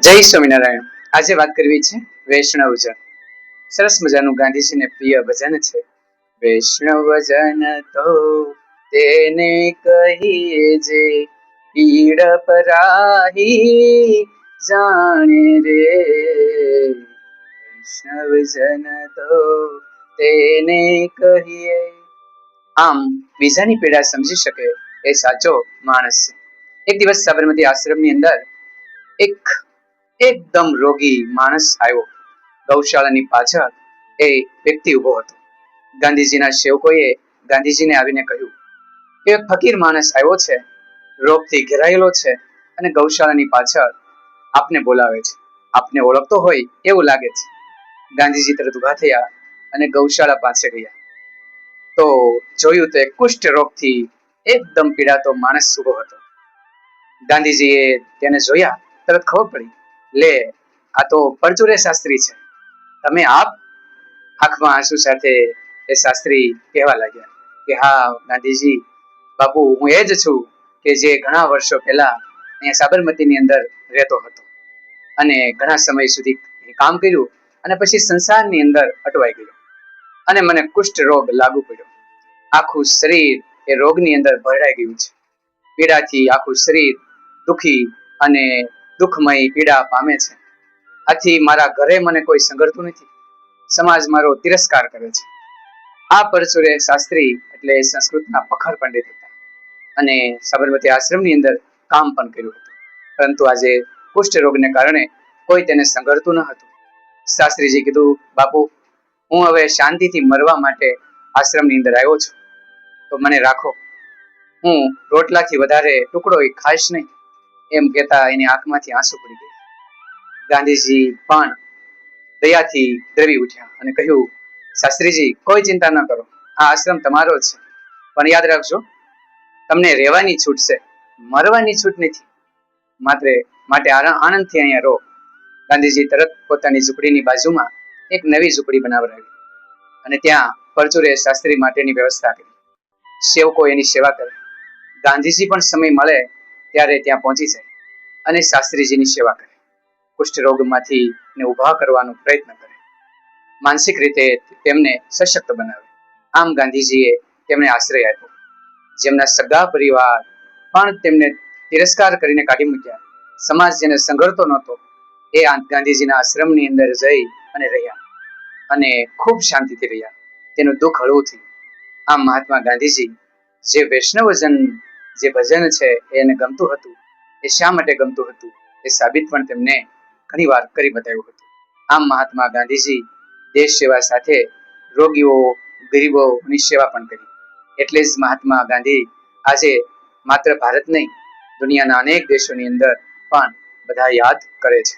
જય સ્વામિનારાયણ। આજે વાત કરવી છે વૈષ્ણવજન। સરસ મજાનું ગાંધીજીને પ્રિય ભજન છે। વૈષ્ણવજન તો તેને કહીએ જે પીડ પરાહી જાણે રે। વૈષ્ણવજન તો તેને કહીએ। આમ બીજાની પીડા સમજી શકે એ સાચો માણસ છે। એક દિવસ સાબરમતી આશ્રમની અંદર એક એકદમ રોગી માણસ આવ્યો। ગૌશાળાની પાછળ એ વ્યક્તિ ઉભો હતો। ગાંધીજીના સેવકોએ ગાંધીજીને આવીને કહ્યું કે એક ફકીર માણસ આવ્યો છે, રોગથી ઘેરાયેલો છે અને ગૌશાળાની પાછળ આપને બોલાવે છે, આપને ઓળખતો હોય એવું લાગે છે। ગાંધીજી તરત ઉભા થયા અને ગૌશાળા પાસે ગયા તો જોયું તો એક કુષ્ઠ રોગથી એકદમ પીડાતો માણસ ઉભો હતો। ગાંધીજીએ તેને જોયા તરત ખબર પડી, લે આ તો પરચુરે શાસ્ત્રી છે, તમે આપ? આંખમાં આંસુ સાથે એ શાસ્ત્રી કહેવા લાગ્યા કે હા ગાંધીજી બાપુ, હું એ જ છું કે જે ઘણા વર્ષો પહેલા અહીંયા સાબરમતીની અંદર રહેતો હતો અને ઘણા સમય સુધી કામ કર્યું અને પછી સંસારની અંદર અટવાઈ ગયો અને મને કુષ્ઠ રોગ લાગુ પડ્યો। આખું શરીર એ રોગની અંદર ભરાઈ ગયું છે। પીડાથી આખું શરીર દુખી અને દુઃખમય પીડા પામે છે। આથી મારા ઘરે મને કોઈ સંગરતું નથી, સમાજ મારો તિરસ્કાર કરે છે। આ પરચુરે શાસ્ત્રી એટલે સંસ્કૃતના પખર પંડિત હતા અને સાબરમતી આશ્રમની અંદર કામ પણ કર્યું હતું, પરંતુ આજે કુષ્ઠ રોગને કારણે કોઈ તેને સંગરતું ન હતું। શાસ્ત્રીજી કીધું, બાપુ હું હવે શાંતિથી મરવા માટે આશ્રમની અંદર આવ્યો છું, તો મને રાખો, હું રોટલાથી વધારે ટુકડો ખાઈશ નહીં। એમ કહેતા એની આંખમાંથી આંસુ પડી ગયા। ગાંધીજી પણ દયાથી દ્રવી ઉઠ્યા અને કહ્યું, શાસ્ત્રીજી કોઈ ચિંતા ન કરો, આ આશ્રમ તમારો છે, પણ યાદ રાખજો તમને રહેવાની છૂટ છે, મરવાની છૂટ નથી, માટે આનંદથી અહીંયા રહો। ગાંધીજી તરત પોતાની ઝૂંપડીની બાજુમાં એક નવી ઝૂંપડી બનાવડાવી અને ત્યાં પરચુરે શાસ્ત્રી માટેની વ્યવસ્થા કરી। સેવકો એની સેવા કરે। ગાંધીજી પણ સમય મળે ત્યારે ત્યાં પહોંચી જાય અને શાસ્ત્રીજીની સેવા કરે, કુષ્ઠ રોગમાંથી ઉભા કરવાનો પ્રયત્ન કરે, માનસિક રીતે તેમને સશક્ત બનાવે। આમ ગાંધીજીએ તેમને આશ્રય આપ્યો। જેમના સગા પરિવાર પણ તેમને તિરસ્કાર કરીને કાઢી મૂક્યા, સમાજ જેને સંગરતો નહોતો, એ ગાંધીજીના આશ્રમની અંદર જઈ અને રહ્યા અને ખૂબ શાંતિથી રહ્યા, તેનું દુઃખ હળવું થયું। આમ મહાત્મા ગાંધીજી જે વૈષ્ણવજન જે ભજન છે એને ગમતું હતું, એ શા માટે ગમતું હતું એ સાબિત પણ તેમને ઘણી વાર કરી બતાવ્યું હતું। આમ મહાત્મા ગાંધીજી દેશ સેવા સાથે રોગીઓ ગરીબોની સેવા પણ કરી। એટલે જ મહાત્મા ગાંધી આજે માત્ર ભારત નહીં, દુનિયાના અનેક દેશોની અંદર પણ બધા યાદ કરે છે।